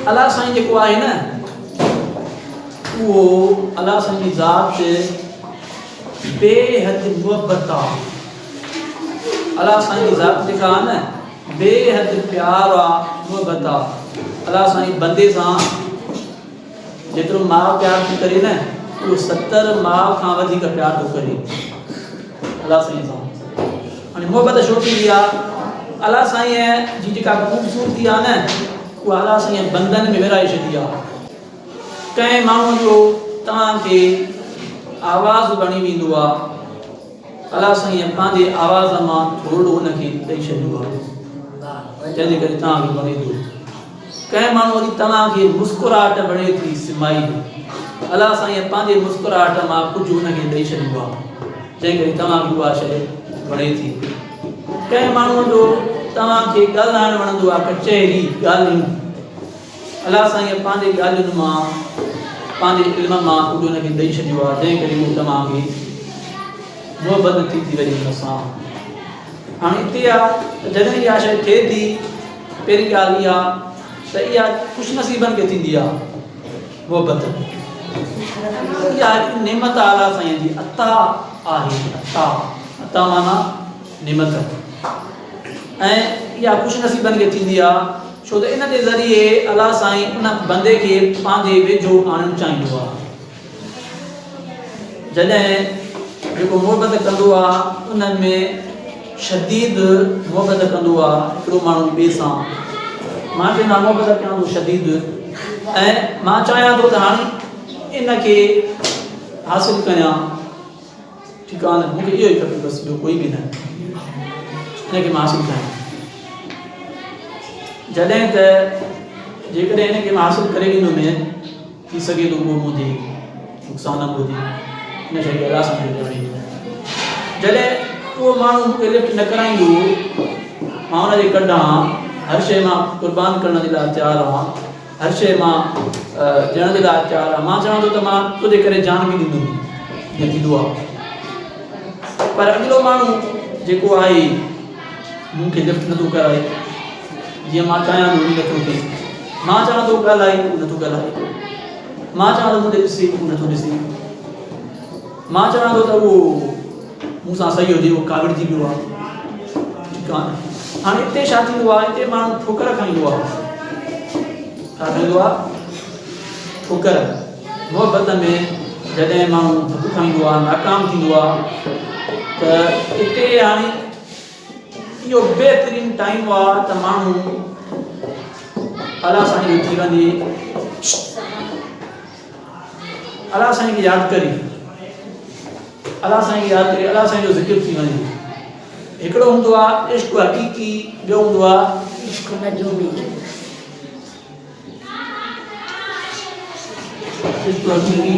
अल्लाह साईं जेको आहे न वो अल्लाह साईं जी ज़ात बेहद मुहब्बत आहे। अल्लाह साईं जी ज़ात जेका आहे न बेहद प्यार आहे, मुहब्बत आहे। अल्लाह साईं बंदे सां जेतिरो माउ प्यार थी करे न वो 70 माउ खां वधीक प्यार थो करे अल्लाह साईं सां। हाणे मुहब्बत छो थींदी आहे? अल्लाह साईं जी जेका ख़ूबसूरती आहे न वो अल्लाह साईं बंदन में विराए छॾी आहे। कंहिं माण्हू जो तव्हांखे आवाज़ बणी वेंदो आहे, अल्लाह साईं पंहिंजे आवाज़ मां थोरो हुनखे ॾेई छॾियो आहे, जंहिंजे करे तव्हांखे बणे थो। कंहिं माण्हू वरी तव्हांखे मुस्कुराहट बणे थी सिमाई, अल्लाह साईं पंहिंजे मुस्कुराहट मां कुझु हुनखे ॾेई छॾियो आहे, जंहिं करे तव्हांखे उहा शइ बणे थी। कंहिं माण्हूअ जो तव्हांखे ॻाल्हाइणु वणंदो आहे, कचहरी ॻाल्हियूं, अल्लाह साईं पंहिंजे ॻाल्हियुनि मां पंहिंजे इल्म मां कुझु हुनखे ॾेई छॾियो आहे, जंहिं करे उहो तव्हांखे मुहबत थी वरी हुन सां। हाणे हिते आहे त जॾहिं इहा शइ थिए थी, पहिरीं ॻाल्हि इहा त इहा ख़ुशनसीबनि खे थींदी आहे मुहबत। इहा हिकु नेमत आहे अल्लाह साईं जी, अता आहे, अता माना नेमत। ऐं इहा ख़ुशनसीबनि खे थींदी आहे छो त इन जे ज़रिए अल्लाह साईं उन बंदे खे पंहिंजे वेझो आणणु चाहींदो आहे। जॾहिं जेको मुहबत कंदो आहे उन में शदीद मुहबत कंदो आहे हिकिड़ो माण्हू ॿिए सां। मां चवंदा मुहबत कयां थो शदीद, ऐं मां चाहियां थो त हाणे इन खे हासिलु कयां, ठीकु आहे न, मूंखे इहो ई खपे बसि, ॿियो कोई बि न, इनखे मां हासिलु कयां। जॾहिं त जेकॾहिं इनखे मां हासिलु करे वेंदुमि थी सघे थो उहो मुंहिंजे नुक़सान न हुजे, इन शइ खे अल्लाह सां जोड़े। जॾहिं उहो माण्हू मूंखे लिफ्ट न कराईंदो, मां हुनजे कढां, हर शइ मां क़ुर्बान करण जे लाइ तयारु आहियां, हर शइ मां ॾियण जे लाइ तयारु आहियां, मां चवां थो त मां तुंहिंजे करे जान बि ॾींदुमि, ईअं थींदो आहे। पर अॻिलो माण्हू जेको आहे मूंखे लिफ्ट नथो कराए, जीअं मां चाहियां थो उहो नथो थिए, मां चवां थो ॻाल्हाए उहो नथो ॻाल्हाए, मां चवां थो मूंखे ॾिसे उहो नथो ॾिसे, मां चवां थो त उहो मूंसां सही हुजे उहो काविड़जी वियो आहे, ठीकु आहे। हाणे हिते छा थींदो आहे, हिते माण्हू ठोकर खाईंदो आहे, छा खाईंदो आहे? ठोकर। मुहबत में जॾहिं माण्हू धकु खाईंदो आहे, नाकाम थींदो आहे, त हिते हाणे इहो बहितरीन टाइम आहे त माण्हू अल्लाह साईं खे थी वञे, अल्लाह साईं खे यादि करे, अल्लाह साईं खे यादि करे, अल्लाह साईं जो ज़िक्र थी वञे। हिकिड़ो हूंदो आहे इश्क़ हक़ीक़ी, ॿियो हूंदो आहे इश्क़ नजूमी। इश्क़ हक़ीक़ी,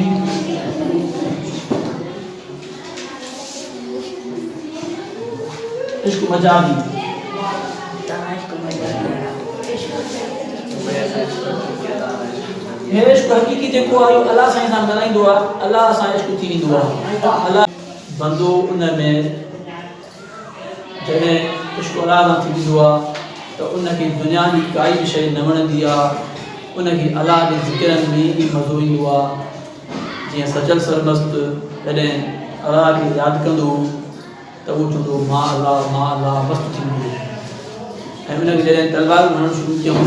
इश्क़ मजाजी। हे इश्क़ हक़ीक़ी जेको आहे अल्लाह साईं सां मिलाईंदो आहे, अल्लाह सां इश्क़ थी वेंदो आहे। अल्लाह बंदो उन में जॾहिं इश्क़ अल्लाह सां थी वेंदो आहे त उनखे दुनिया जी काई बि शइ न वणंदी आहे, उनखे अल्लाह जे ज़िक्रनि में ई मज़ो ईंदो आहे। जीअं सजल सरमस्त जॾहिं अल्लाह खे यादि कंदो त उहो चवंदो मां अल्लाह मस्तु थी वेंदो। ऐं उनखे जॾहिं तलवारूं हणणु शुरू कयूं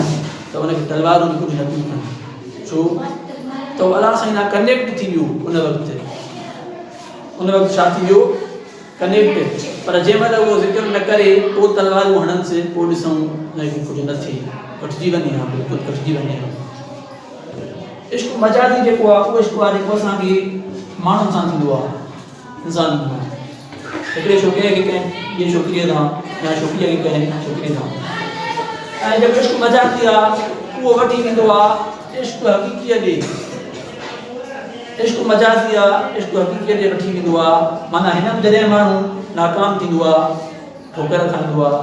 त उनखे तलवारूं बि कुझु न पियूं कनि, छो त उहो अल्लाह साईं सां कनेक्ट थी वियो। उन वक़्तु छा थी वियो? कनेक्ट। पर जंहिं महिल उहो ज़िक्र न करे पोइ तलवारूं हणनि, पोइ ॾिसूं उनखे कुझु न थिए, कटिजी वञे हा, बिल्कुलु कटिजी वञे हा। इश्क़ मजाजी जेको आहे उहो इश्क़ आहे जेको असांखे माण्हुनि सां थींदो आहे, इंसाननि सां। हिकिड़े छोकिरे खे कंहिं ॿिए छोकिरीअ सां या छोकिरीअ खे कंहिं छोकिरे सां, ऐं जेको इश्क़ मजाजी आहे उहो वठी वेंदो आहे इश्क़ हक़ीक़ीअ ॾे। इश्क़ मजाजी आहे, इश्क़ हक़ीक़ीअ ॾे वठी वेंदो आहे। माना हिन जॾहिं माण्हू नाकाम थींदो आहे, ठोकर खाईंदो आहे,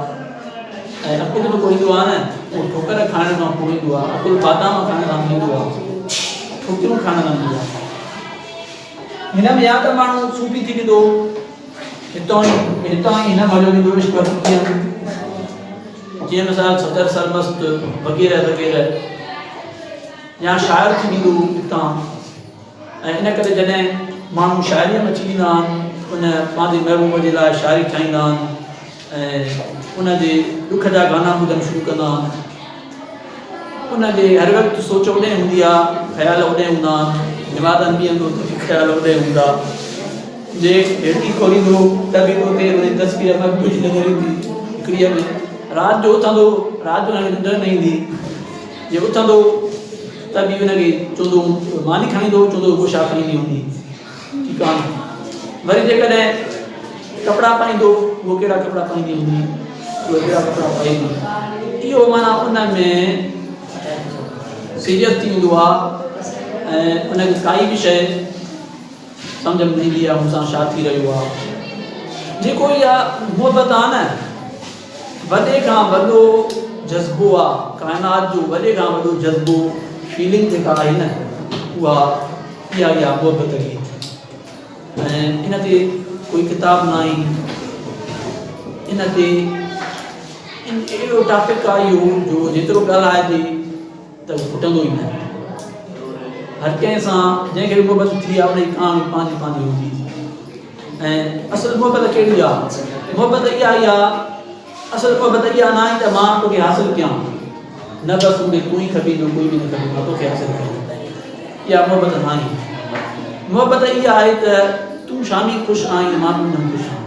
ऐं अकुल जेको ईंदो आहे न उहो ठोकर खाइण खां पोइ ईंदो आहे। अकुल बादाम खाइण खां ईंदो आहे, ठोकरूं खाइण खां ईंदो आहे। हिन में या त माण्हू सूफ़ी थी वेंदो, हितां ई हिन मज़ो ईंदो इश्क़ हक़ीक़ीअ में, जीअं मिसाल सदर सरमस्त वग़ैरह वग़ैरह। या शाइर थी वेंदो हितां ऐं इन करे जॾहिं माण्हू शाइरीअ में अची वेंदा आहिनि उन पंहिंजे महबूब जे लाइ शाइरी ठाहींदा आहिनि ऐं उनजे दुख जा गाना ॿुधणु शुरू कंदा आहिनि। उनजे हर वक़्तु सोच ओॾे हूंदी आहे, ख़्याल ओॾे हूंदा आहिनि, दिमाग़नि बीहंदो त ख़्याल ओॾे हूंदा, जे हेठी खोलींदो त बि उते उन तस्वीर में कुझु नज़र ईंदी हिकिड़ीअ में। राति जो उथंदो, राति जो हुनखे निंड न ईंदी, जे उथंदो त बि हुनखे चवंदो मानी खणींदो, चवंदो उहो छा खणींदी हूंदी, ठीकु आहे। वरी जेकॾहिं कपिड़ा पाईंदो, उहो कहिड़ा कपिड़ा पाईंदी हूंदी, उहे कहिड़ा कपिड़ा पाईंदी, इहो माना उन में सीरियस थी वेंदो आहे ऐं उनखे काई बि शइ सम्झ में न ईंदी आहे मूंसां छा थी रहियो आहे। जेको इहा मुहबत आहे न, वॾे खां वॾो जज़्बो आहे, काइनात जो वॾे खां वॾो जज़्बो, फीलिंग जेका आहे न, उहा इहा मुहबत जी। ऐं इन ते कोई किताब न आई, इन ते अहिड़ो टॉपिक आहे इहो जो जेतिरो ॻाल्हाइजे त फुटंदो ई न। हर कंहिं सां जंहिंखे मुहबत थी आहे उनजी कहाणी पंहिंजी पंहिंजी हूंदी। ऐं असुलु मुहबत कहिड़ी आहे? मुहबत इहा ई आहे, असुलु मुहबत इहा न आहे त मां तोखे हासिलु कयां, न बसि मूंखे तूं ई खपी, जो कोई बि न खपे, मां तोखे हासिलु कयां, इहा मुहबत न आहे। मुहबत इहा आहे त तूं शामी ख़ुशि आहीं, मां बि न ख़ुशि आहियां।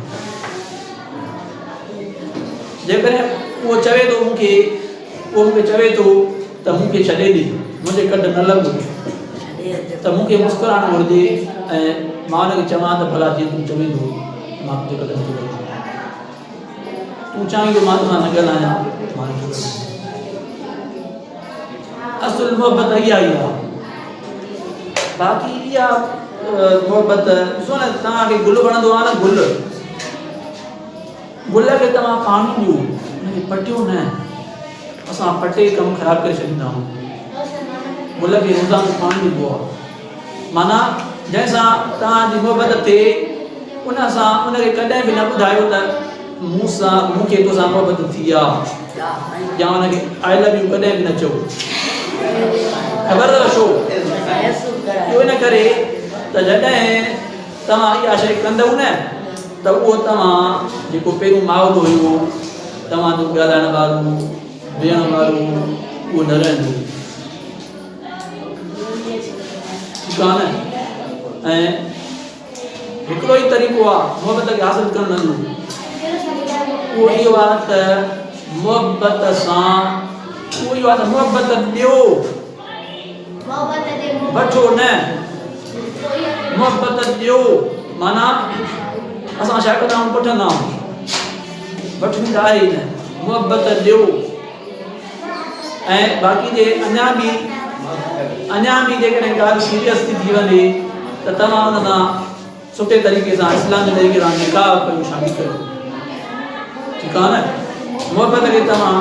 जेकॾहिं उहो चवे थो मूंखे, उहो मूंखे चवे थो त मूंखे छॾे ॾे, मुंहिंजे कॾ न लॻो, त मूंखे मुस्कुराइणु घुरिजे ऐं मां हुनखे चवां त भला जीअं तूं चवे थो मां तुंहिंजे कॾ नथो लॻो, तूं चाहींदो मां तोसां न ॻाल्हायां, मां नथो ॻाल्हायां। असुलु मुहबत इहा ई आहे। बाक़ी इहा मुहबत ॾिसो न, तव्हांखे गुल वणंदो आहे न, गुल खे तव्हां पाणी ॾियो, हुनखे पटियो न, असां पटे कमु ख़राबु करे छॾींदा आहियूं। गुल खे रोज़ानो पाणी ॾिबो आहे, माना जंहिंसां तव्हांजी मुहबत थिए उन सां उनखे कॾहिं बि न ॿुधायो त मूंखे तोसां मुहबत थी आहे, या हुनखे आई लव यू कॾहिं बि न चओ। ख़बर अथव छो? इहो इन करे त जॾहिं तव्हां इहा शइ कंदव न त उहो तव्हां जेको पहिरियों माहौल हुयो, तव्हांजो ॻाल्हाइण वारो, वेहण वारो, उहो न रहंदो, ठीकु आहे न। ऐं हिकिड़ो ई तरीक़ो आहे मुहबत खे हासिलु करण जो, उहो इहो आहे त मुहबत सां, उहो इहो आहे त मुहबत ॾियो, वठो न, मुहबत ॾियो। माना असां छा कंदा आहियूं, वठंदा आहियूं, वठणी त आहे ई न, मुहबत ॾियो। ऐं बाक़ी जे अञा बि जेकॾहिं ॻाल्हि सीरियस थी वञे त तव्हां हुन सां सुठे तरीक़े सां, इस्लामी तरीक़े सां निकाह कयो, शादी कयो, ठीकु आहे न। मुहबत खे तव्हां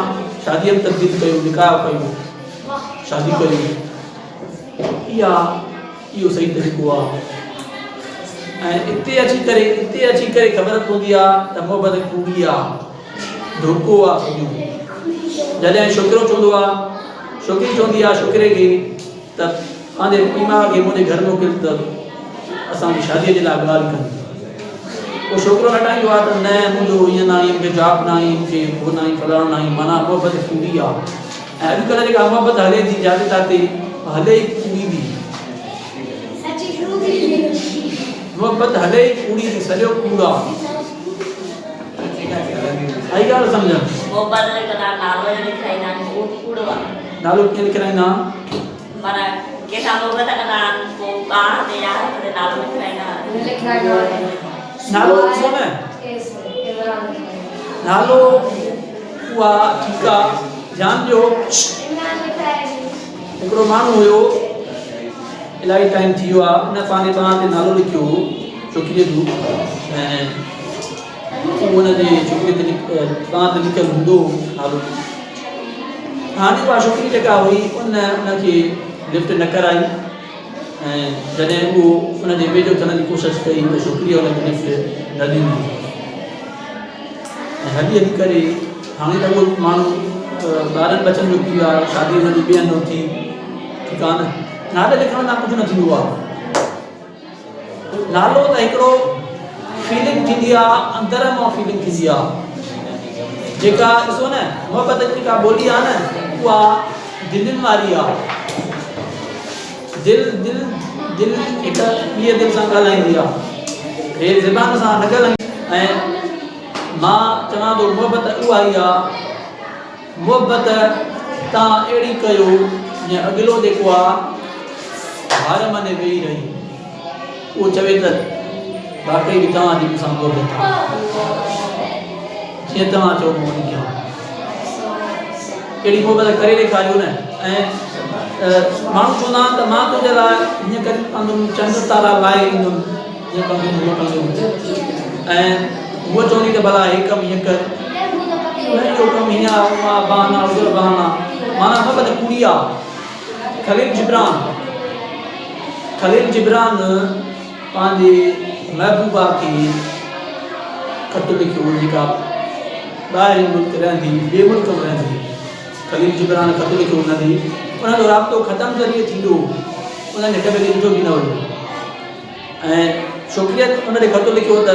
शादीअ में तब्दील कयो, निकाह कयो, शादी कयो, इहो सही तरीक़ो आहे। ऐं हिते अची करे ख़बर पवंदी आहे त मुहबत खूबी आहे, धोखो आहे सॼो। जॾहिं छोकिरो चवंदो आहे, छोकिरी चवंदी आहे छोकिरे खे त पंहिंजे पीउ खे मुंहिंजे घर मोकिल त असांजी शादीअ जे लाइ ॻाल्हि कनि, पोइ छोकिरो हटाईंदो आहे त न मुंहिंजो ईअं न आहे, मूंखे जॉब न आहे, मूंखे उहो न आहे, फलाणो न आहे। माना मुहबत खूबी आहे। ऐं अॼुकल्ह जेका मुहबत हले थी जिते किथे, हले ई कूड़ी थी, मुहबत हले ई कूड़ी थी, सॼो कूड़ा। आई ॻाल्हि सम्झ? नालो कीअं लिखाईंदा? नालो ॾिसो न, नालो उहा ठीकु आहे, ध्यानु ॾियो। हिकिड़ो माण्हू हुयो, इलाही टाइम थी वियो आहे, हुन पंहिंजे पाण ते नालो लिखियो छोकिरीअ जो, ऐं हुनजे छोकिरे ते पाण ते लिखियलु हूंदो नालो। हाणे उहा छोकिरी जेका हुई उनखे लिफ्ट न कराई, ऐं जॾहिं उहो हुनजे वेझो थियण जी कोशिशि कई त छोकिरीअ हुनखे लिफ्ट न ॾिनी, ऐं हली करे हाणे त उहो माण्हू ॿारनि बचनि जो थी वियो आहे, शादी हुनजी ॿियनि जो थी, ठीक आहे न नाले लिखण सां कुझु न थींदो आहे नालो त हिकिड़ो फीलिंग थींदी आहे अंदर मां फीलिंग थींदी आहे जेका ॾिसो न मोहबत जेका ॿोली आहे न उहा दिलनि वारी आहे दिल दिल दिल हिकु ॿिए दिलि सां ॻाल्हाईंदी आहे हे ज़बान सां न ॻाल्हाईंदी ऐं मां चवां थो मोहबत उहा ई आहे मोहबत तव्हां अहिड़ी कयो जीअं अॻिलो जेको आहे हार मने वेही रही उहो चवे त वाकई बि तव्हांजी मूंसां मोहबत आहे जीअं तव्हां चओ मूं कयां अहिड़ी मोहबत करे ॾेखारियो न ऐं माण्हू चवंदा आहिनि त मां तुंहिंजे लाइ हीअं करे कंदुमि चंड तारा लाइ ईंदुमि हीअं कंदुमि हूअं कंदुमि ऐं उहो चवंदी त भला हे कमु हीअं कर इहो कमु हीअं आहे बहाना उहो बहाना माना मोहबत कूड़ी आहे खलील जिब्रान पंहिंजे महबूबा खे ख़त लिखियो जेका ॿाहिरि मुल्क रहंदी ॿिए मुल्क में रहंदी खलील जिब्रान ख़त लिखियो हुनजी उन जो राब्तो ख़तमु ज़रिए थींदो उन्हनि हिक ॿिए खे ॾिठो बि न हुयो ऐं छोकिरीअ उनखे ख़त लिखियो त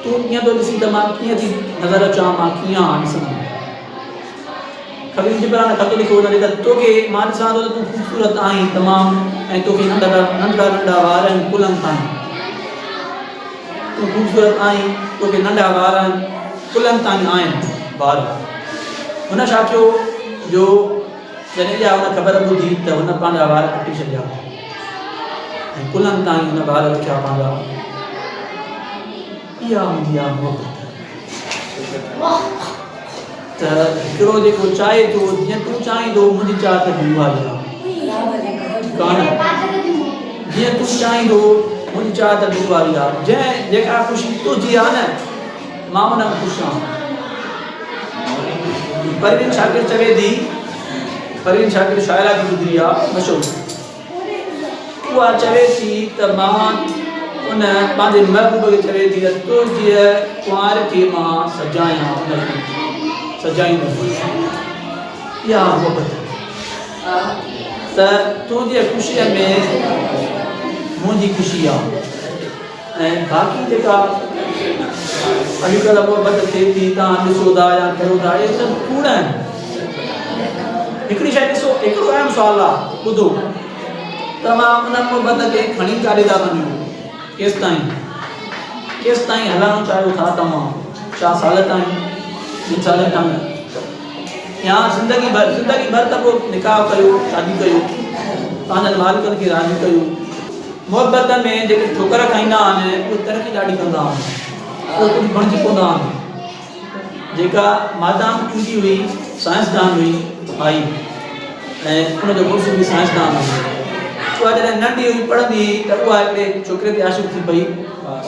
तूं कीअं थो ॾिसी त मां कीअं थी नज़र अचां मां कीअं आहियां ॾिसंदमि खलील जिब्रान ख़त लिखियो हुनखे त तोखे मां ॾिसां थो त तूं ख़ूबसूरत आहीं तमामु ऐं तोखे नंढा नंढा वार आहिनि कुलनि ताईं तूं ख़ूबसूरत आहीं तोखे नंढा वार आहिनि कुलनि ताईं आहिनि वार हुन छा कयो जो जॾहिं इहा हुन ख़बर ॿुधी त हुन पंहिंजा वार कटी छॾिया ऐं कुलनि ताईं हुन वार रखिया पंहिंजा इहा हूंदी आहे मोहबत त हिकिड़ो जेको चाहे थो जीअं तूं चाहींदो मुंहिंजी चाहत बि उहा ई आहे जीअं तूं चाहींदो मुंहिंजी चाहत बि उहा ई आहे जेका ख़ुशी तुंहिंजी आहे न मां हुन में ख़ुशि आहियां परवीन शाकिर चवे थी परवीन शाकिर शाइरा जी गुज़री आहे मशहूरु उहा चवे थी त मां उन पंहिंजे महबूब खे चवे थी त तुंहिंजे कुंवार खे मां सजायां उनखे सजाईंदुमि इहा मोहबत त तुंहिंजे ख़ुशीअ में मुंहिंजी ख़ुशी आहे ऐं बाक़ी जेका अॼुकल्ह मोहबत थिए थी तव्हां ॾिसो था या करो था इहे सभु कूड़ आहिनि हिकिड़ी शइ ॾिसो हिकिड़ो अहम सुवालु आहे ॿुधो तव्हां उन मोहबत खे खणी काॾे था वञो केसि ताईं हलाइणो चाहियो था तव्हां 4 साल ताईं 2 साल ताईं या ज़िंदगी भर त पोइ निकाह कयो शादी कयो पंहिंजनि मालिकनि खे राज़ी कयो मोहबत में जेके ठोकर खाईंदा आहिनि उहे तरक़ी ॾाढी कंदा आहिनि उहे कुझु बणिजी पवंदा आहिनि जेका मादाम क्यूरी हुई साइंसदान हुई आई ऐं उनजो मुड़ुस बि साइंसदान हुई उहा जॾहिं नंढी हुई पढ़ंदी हुई त उहा हिकिड़े छोकिरे ते आशिक़ थी पई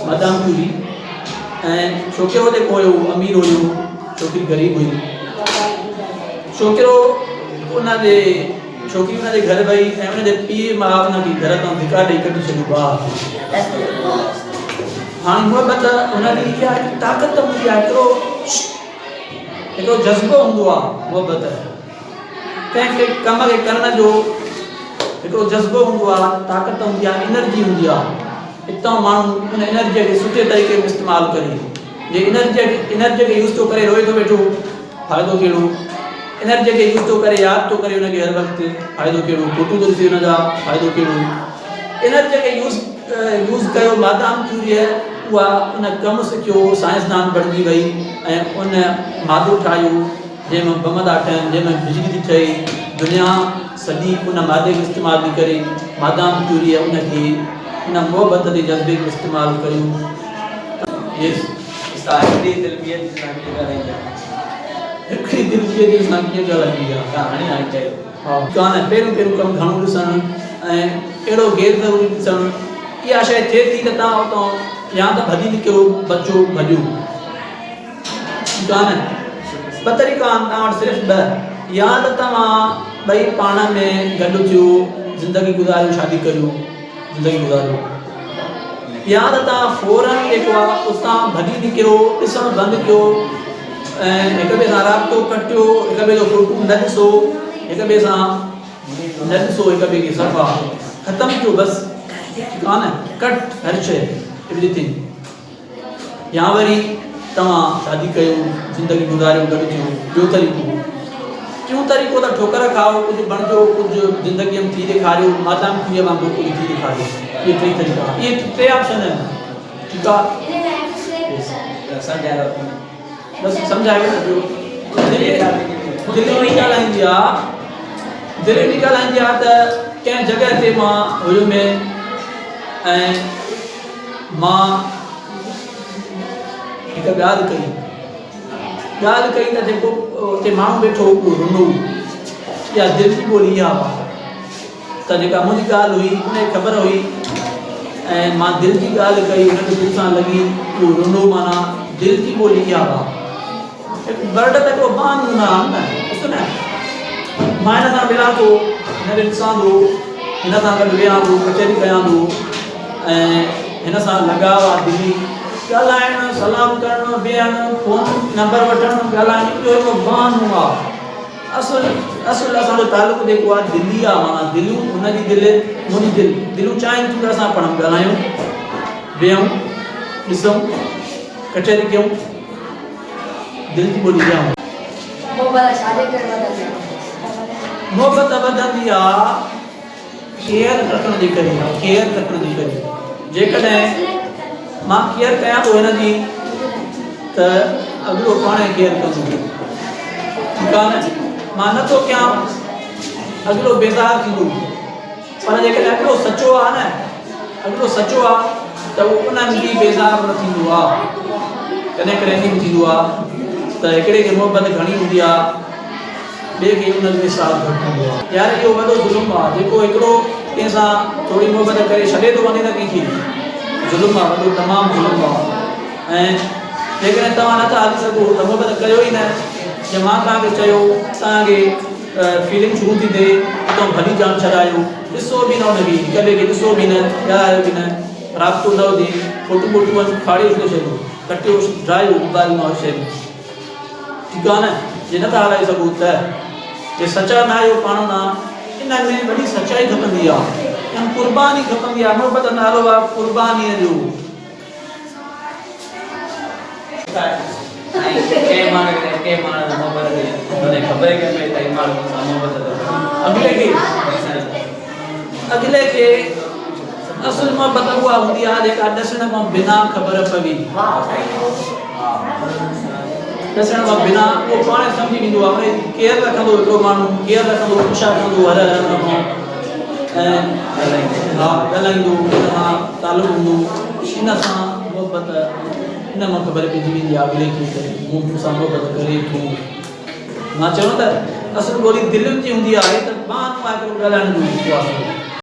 मादाम क्यूरी ऐं छोकिरो जेको हुयो अमीर हुयो छोकिरी ग़रीब हुई छोकिरो छोकिरी हुनजे घर वई ऐं हुनजे पीउ माउ हुनखे घर तां धिका ॾेई कढी छॾियो ॿाहिरि हाणे मोहबत हुनजी इहा ताक़त हूंदी आहे हिकिड़ो जज़्बो हूंदो आहे मोहबत कंहिं कम खे करण जो हिकिड़ो जज़्बो हूंदो आहे ताक़त हूंदी आहे एनर्जी हूंदी आहे हितां माण्हू उन एनर्जीअ खे सुठे तरीक़े में इस्तेमालु करे जे एनर्जीअ खे यूज़ थो करे रोए थो वेठो फ़ाइदो कहिड़ो एनर्जी खे यूज़ थो करे यादि थो करे हुनखे हर वक़्तु फ़ाइदो कहिड़ो फोटू थो ॾिसे हुनजा फ़ाइदो कहिड़ो एनर्जी खे यूज़ कयो मादाम क्यूरीअ उहा उन कमु सिखियो साइंसदान बणिजी वई ऐं उन मादो ठाहियो जंहिंमें बम था ठहनि जंहिंमें बिजली थी ठहे दुनिया सॼी उन मादे खे इस्तेमालु थी करे मादाम क्यूरीअ उनखे उन मोहबत जे जज़्बे खे इस्तेमालु कयो हिकिड़ी दिलि जी सां कीअं ॻाल्हाईंदी आहे कान पहिरियों कमु घणो ॾिसणु ऐं अहिड़ो गैर ज़रूरी ॾिसणु इहा शइ थिए थी त तव्हां उतां या त भॼी निकिरो बचो भॼो कान ॿ तरीक़ा आहिनि तव्हां वटि सिर्फ़ु 2 या त तव्हां ॿई पाण में गॾु थियो ज़िंदगी गुज़ारियो शादी कयो ज़िंदगी गुज़ारियो या त तव्हां फौरन जेको आहे उतां भॼी निकिरो ॾिसणु बंदि कयो ऐं हिक ॿिए सां राब्तो कटियो हिक ॿिए जो फोटू न ॾिसो हिक ॿिए सां न ॾिसो हिक ॿिए खे सफ़ा ख़तमु कयो बसि ठीकु आहे न कट हर शइ एवरीथिंग या वरी तव्हां शादी कयो ज़िंदगी गुज़ारियो गॾु थियो ॿियो तरीक़ो टियों तरीक़ो त ठोकर खाओ कुझु बणिजो कुझु ज़िंदगीअ में थी ॾेखारियो माता में थी वांगुरु कुझु थी ॾेखारियो इहे टे तरीक़ा इहे टे ऑप्शन आहिनि ठीकु आहे बसि सम्झायो न ॿियो दिलि बि ॻाल्हाईंदी आहे त कंहिं जॻह ते मां हुयुमि ऐं मां हिकु ॻाल्हि कई त जेको उते माण्हू वेठो उहो रुनो या दिलि जी ॿोली इहा हुआ त जेका मुंहिंजी ॻाल्हि हुई उनखे ख़बर हुई ऐं मां दिलि जी ॻाल्हि कई हुनखे दिलि सां लॻी उहो रुनो माना दिलि जी ॿोली इहा हुआ बर्ड त हिकिड़ो बान हूंदा आहिनि न ॾिसो न मां हिन सां मिलां थो हिन खे ॾिसां थो हिन सां गॾु वेहां थो कचहरी कयां थो ऐं हिन सां लॻाव आहे दिली ॻाल्हाइणु सलाम करणु वेहणु फ़ोन नंबर वठणु ॻाल्हाइणु इहो हिकिड़ो बहानो आहे असुलु असांजो तालुक़ु जेको आहे दिल्ली आहे माना दिलियूं हुनजी दिलि मुंहिंजी दिलियूं चाहिनि थियूं त असां पाण ॻाल्हायूं वेहूं ॾिसूं कचहरी कयूं दिलि जी ॿोली ॾियूं मोहबत वधंदी आहे केयर रखण जे करे जेकॾहिं मां केयर कयां थो हिन जी त अॻिलो पाण केयर कंदो ठीकु आहे न मां नथो कयां अॻिलो बेज़ार थींदो पर जेकॾहिं अॻिलो सचो आहे त उहो उन्हनि बि बेज़ार न थींदो आहे कॾहिं कॾहिं ईअं थींदो आहे त हिकिड़े खे मोहबत घणी हूंदी आहे ॿिए खे उन्हनि में साथ घटि हूंदो आहे यार इहो वॾो ज़ुल्म आहे जेको हिकिड़ो कंहिं सां थोरी मोहबत करे छॾे थो वञे त कंहिंखे ज़ुल्म आहे वॾो तमामु ज़ुल्म आहे ऐं जेकॾहिं तव्हां नथा हली सघो त मोहबत कयो ई न जे मां तव्हांखे चयो तव्हांखे फीलिंग शुरू थी थिए तव्हां भली जान छॾायो ॾिसो बि न हुनखे हिक ॿिए खे ॾिसो बि न ॻाल्हायो बि न राब्तो न हुजे फोटू वोटू फाड़ियो थो छॾियो कटियो ड्राइव मोबाइल मां शइ ठीकु आहे न जे नथा हलाए सघो त जे सचा न आहियो पाण न इन में वॾी सचाई खपंदी आहे ऐं क़ुर्बानी खपंदी आहे मोहबत नालो आहे क़ुर्बानीअ जो अॻिले खे असुल मोहबत उहा हूंदी आहे जेका ॾसण खां बिना ख़बर पवी ॾसण खां बिना उहो पाण सम्झी वेंदो आहे केयर रखंदो हिकिड़ो माण्हू केयर रखंदो पुछा कंदो हर हर खां ऐं हा ॻाल्हाईंदो हुन सां तालुक़ु हूंदो इन सां मोहबत इन मां ख़बर पइजी वेंदी आहे अॻिले खे मूं सां मोहबत करे थो मां चवां त असुलु ॿोली दिलि जी हूंदी आहे त मां हिकिड़ो ॻाल्हाइण जो